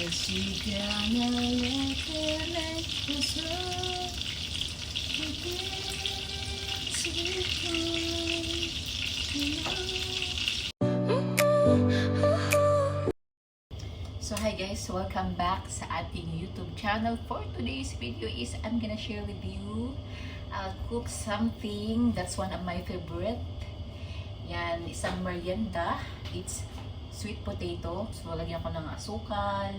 So hi guys, welcome back sa ating YouTube channel. For today's video is I'm gonna share with you cook something that's one of my favorite. Yan, isang merienda. It's sweet potato. So lagyan ko ng asukal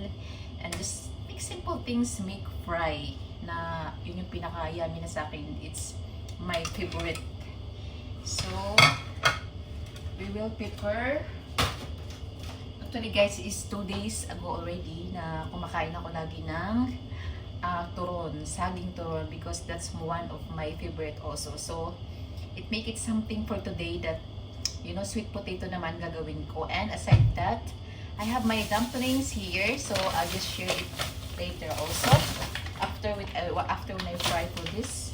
and just make simple things, make fry na yun yung pinaka-yummy na sa akin. It's my favorite. So we will prepare. Actually guys, is 2 days ago already na kumakain ako lagi ng turon, saging turon, because that's one of my favorite also. So it make it something for today that, you know, sweet potato naman gagawin ko. And aside that, I have my dumplings here, so I'll just share it later also after when I fry for this.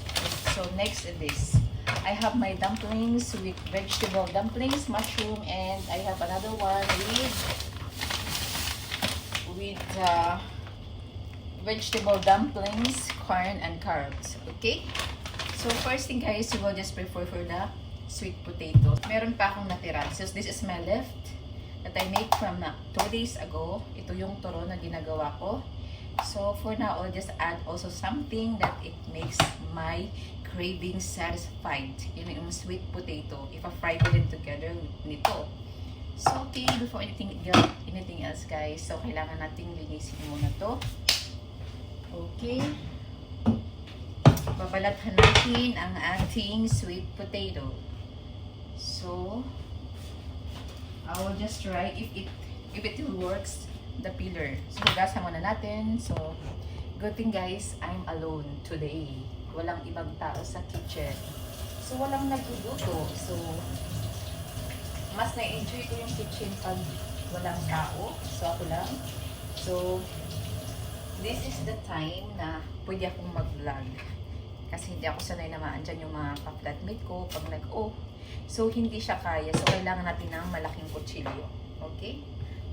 So next is this. I have my dumplings with vegetable dumplings, mushroom, and I have another one with vegetable dumplings, corn, and carrots. Okay? So first thing guys, we will just prepare for the sweet potato. Meron pa akong natira. So this is my left that I made from 2 days ago. Ito yung turon na ginagawa ko. So for now, I'll just add also something that it makes my craving satisfied. Yun yung sweet potato. If I fry ko din together nito. So okay, before anything else guys, so kailangan nating linisin muna to. Okay. Babalathan natin ang ating sweet potato. So I will just try if it works, the peeler. So hugasan muna natin. So good thing guys, I'm alone today. Walang ibang tao sa kitchen. So walang nagluluto. So mas na-enjoy ko yung kitchen pag walang tao. So ako lang. So this is the time na pwede akong mag-vlog. Kasi hindi ako sanay na maandyan yung mga ka-flatmate ko pag nag-off. So hindi siya kaya. So kailangan natin ng malaking kutsilyo. Okay?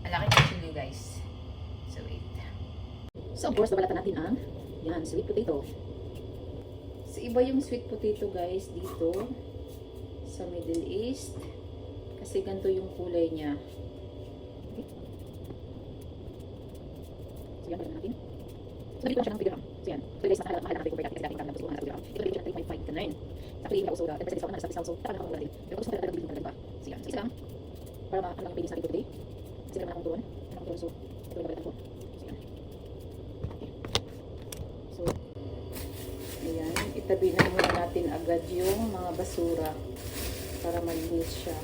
Malaking kutsilyo guys. So wait. So of course, babalatan natin ang sweet potato. So iba yung sweet potato guys dito sa Middle East. Kasi ganito yung kulay niya. Okay. So yan, balatan natin. So nabili ko siya ng figure. So yan. So guys, mahal natin kung pwede kasi dating kami ng gusto ko ng figure. Ito nabili ko siya ng 3.5 ka 9. Actually, hindi ako soda. Kasi discount na sa discount. So taka na ako natin. Pero kung gusto ko talaga bilhin ko talaga pa. So yan. So isa lang. Para ang lang pagis natin for today. Kasi naman akong tuwan. So ito yung balatan ko. So yan. Okay. So ayan. Itabi na muna natin agad yung mga basura para malinis siya.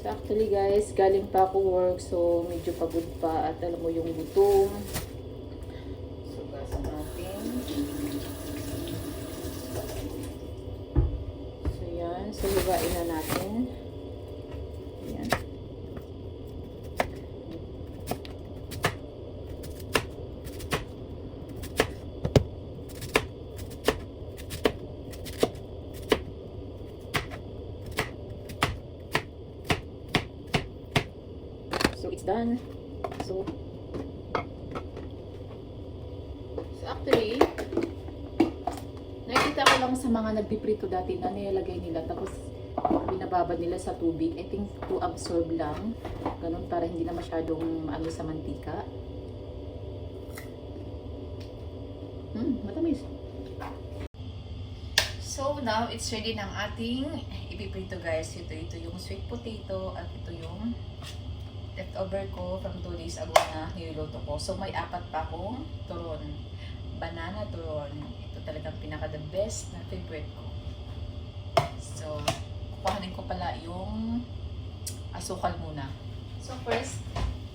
So actually guys, galing pa ako work, so medyo pagod pa at alam mo yung gutom. So gasan natin. So yan, so hiwain na natin. Ayan. So it's done. So actually, nakikita ko lang sa mga nagpiprito dati na nilalagay nila tapos binababad nila sa tubig. I think to absorb lang. Ganun para hindi na masyadong ano sa mantika. Matamis. So now it's ready ng ating ipiprito guys. Ito yung sweet potato at ito yung leftover ko from 2 days ago na niluluto ko. So may 4 pa akong turon. Banana turon. Ito talagang pinaka the best na favorite ko. So kukuhanin ko pala yung asukal muna. So first,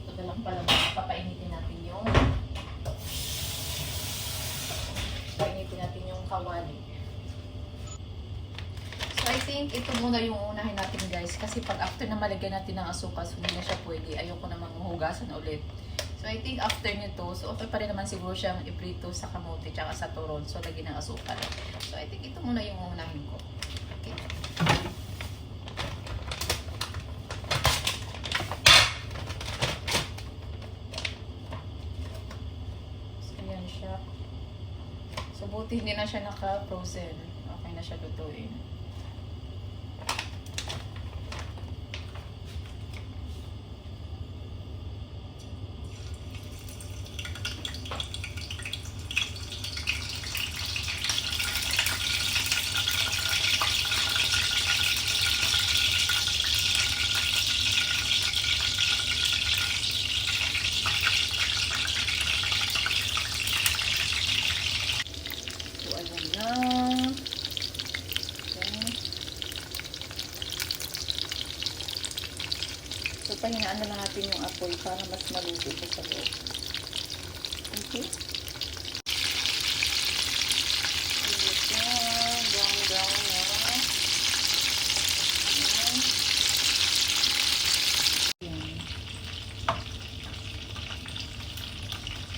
ito na lang pala papainitin natin yung kawali. So I think ito muna yung unahin natin guys, kasi pag after na malagyan natin ng asukal, so hindi na siya pwede. Ayoko namang hugasan ulit. So I think after nito, so okay pa rin naman siguro siyang iprito sa kamote tsaka sa turon. So lagyan ng asukal. So I think ito muna yung unahin ko. Okay. Buti hindi na siya naka-frozen. Okay na siya lutuin. So, pahinaan na lang natin yung apoy para mas maluto ito sa loob. Okay? Brown na.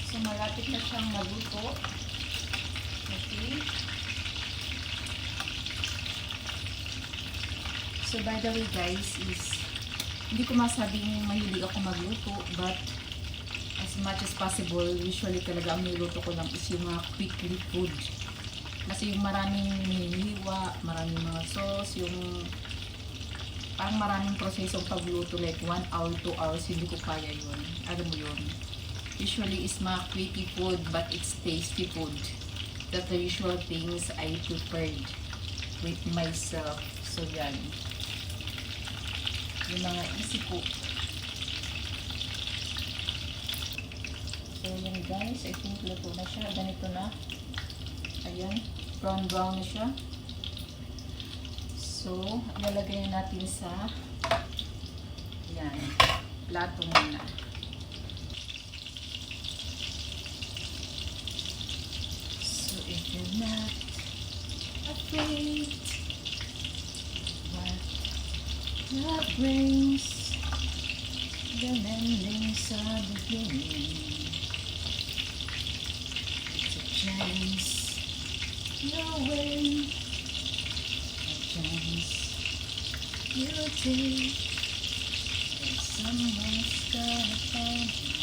So, malapit na siyang maluto. Okay? So, by the way guys, hindi ko masabing mahilig ako magluto, but as much as possible, usually talaga ang niluto ko lang is yung mga quickly food. Kasi yung maraming niliwa, maraming mga sauce, yung parang maraming prosesong pagluto, like 1 hour, 2 hours, hindi ko kaya yun. Alam mo yun. Usually is mga quickly food, but it's tasty food. That's the usual things I prepared with myself. So yan. Yung mga easy cook. So yan guys, I think luto na siya. Ganito na. Ayan, brown na siya. So, ilalagay natin sa yan, plato muna. So if you're not afraid what brings the endings are beginning. It's a chance, no way, a chance you take, and someone's gonna find you.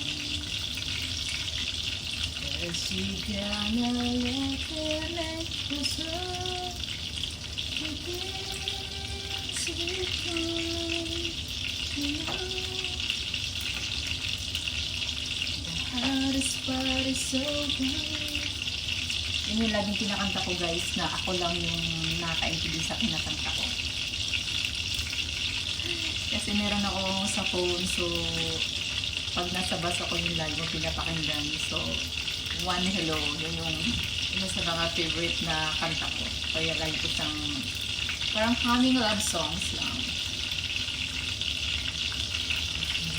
'Cause you gotta let them make you so. So yun yung laging kinakanta ko guys, na ako lang yung nakakaintindi sa kinakanta ko. Kasi meron ako sa phone, so pag nasa bus ako yung lagi mo pinapakinggan. So, One Hello, yun yung isa sa mga favorite na kanta ko. Kaya lagi ko siyang parang humming love songs lang.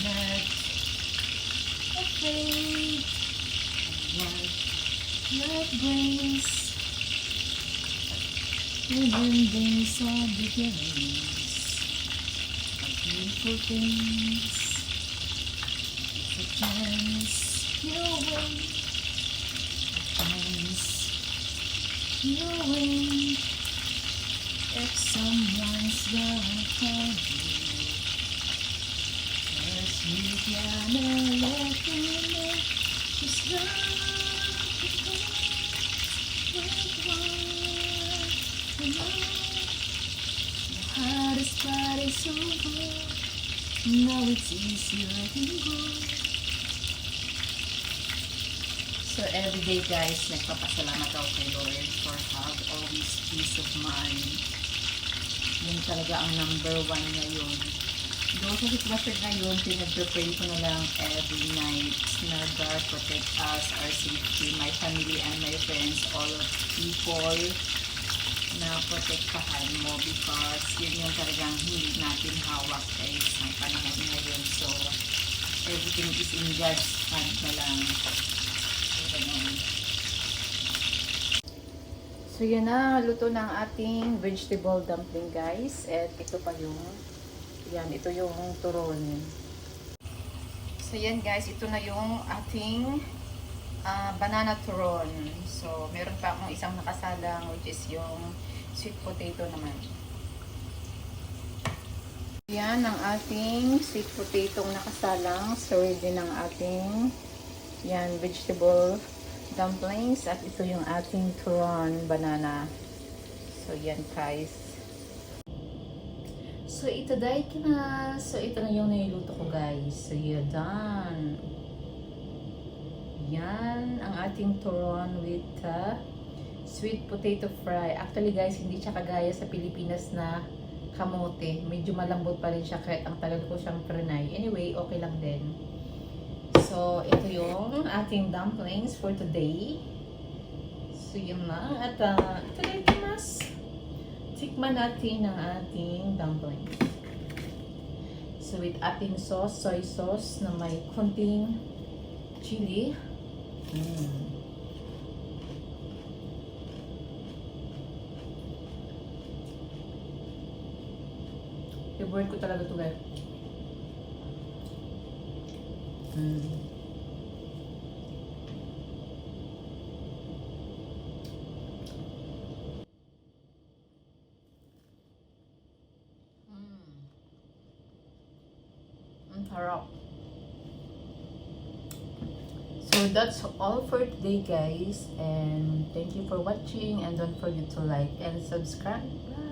Not afraid what love brings, the endings are beginnings of beautiful things. It's a chance you wait, a chance you wait. If someone's gonna call you, 'cause you gotta let them know just love with one. You know, the hardest part is over. Now it's easier than gold. So everyday guys, nagpapasalamat ako kay Lord for have always peace of mind. Yun talaga ang number 1 ngayon. Though sa sitwasyon ngayon, pinag-pray ko na lang every night na God protect us, our safety, my family and my friends, all of people na protektahan mo, because yun yung talagang hindi natin hawak guys ang panahon ngayon. So, everything is in God's hand na lang. So yan na, luto na ang ating vegetable dumpling guys. At ito pa yung, yan, ito yung turon. So yan guys, ito na yung ating banana turon. So meron pa akong isang nakasalang, which is yung sweet potato naman. Yan ang ating sweet potato nakasalang. So ready ng ating yan, vegetable dumplings at ito yung ating turon banana. So yan guys. So ito daikimasu. So ito na yung niluto ko guys. So you're done. Yan ang ating turon with sweet potato fry. Actually guys, hindi siya kagaya sa Pilipinas na kamote. Medyo malambot pa rin siya kahit ang tagal ko siyang prenay. Anyway, okay lang din. So, ito yung ating dumplings for today. So, yun lang. At ito na mas tikman natin ang ating dumplings. So, with ating sauce, soy sauce na may konting chili. Favorite ko talaga ito guys. Harap. So that's all for today guys, and thank you for watching, and don't forget to like and subscribe. Bye.